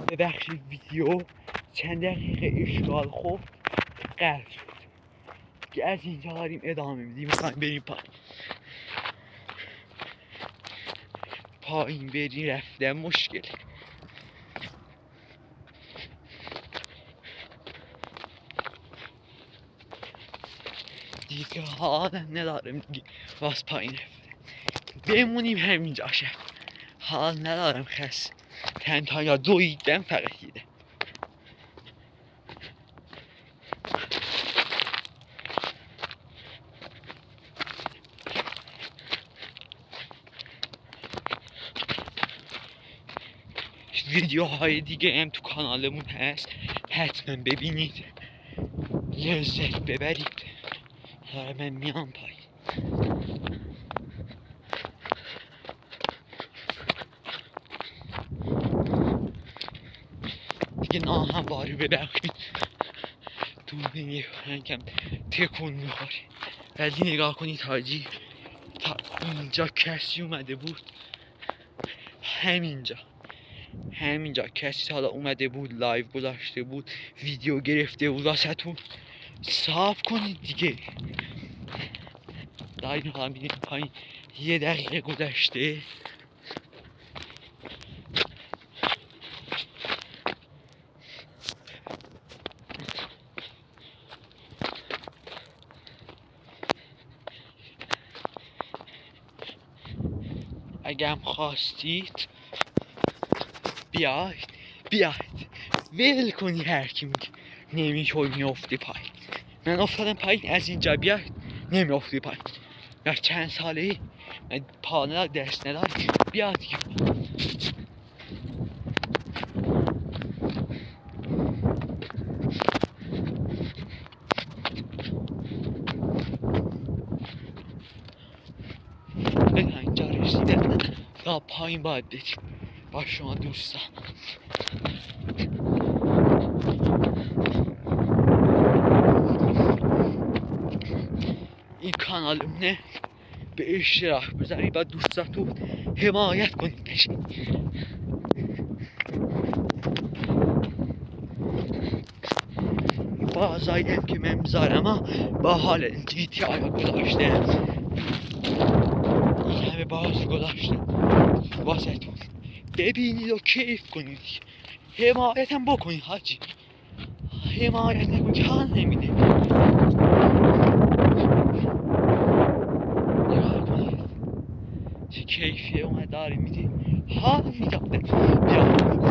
ببخشید ویدیو چند دقیقه اشغال خورد قطع شد که از اینجا داریم ادامه میدیم. میخوایم بریم پایین بریم رفتن مشکل. دیگه حالا ندارم دیگه باز پایین رفتن بمونیم همینجا شد. حال ندارم خس تنها یا دویدم فقط دیدم. ویدیوهای دیگه هم تو کانالمون هست حتما ببینید لذت ببرید. حالا من میام پایین. دیگه ناهمواری ببخشید دوربین یکم تکون میخوره ولی نگاه کنید حاجی تا اینجا کسی اومده بود. همینجا کسی حالا اومده بود لایو گذاشته بود ویدیو گرفته بود واسهتون. صاف کنید دیگه. داریم هم بیدیم پایین 1 دقیقه گذشته. اگه هم خواستید بیاید ول کنی هر کی میگه نمیشوی میافتی پایین. من افتادم پایین از اینجا بیاید نمیافتی پایین. یا چند ساله من پا ندار دست ندار بیاد دیگه. به اینجا رسیدم تا پایین باید بریم با شما دوستان. این کانالمونه به اشتراک بذارید با دوستاتون حمایت کنید بشین. بازایم که من میذارم با حال جی تی آی گذاشتم این همه باز گذاشتم واسهتون ببینید و کیف کنید. حمایتم بکنید حاجی. حمایت نکنید حال نمیده. نگاه کنید چه کیفیه اومد داری میدی حال میدم. بیا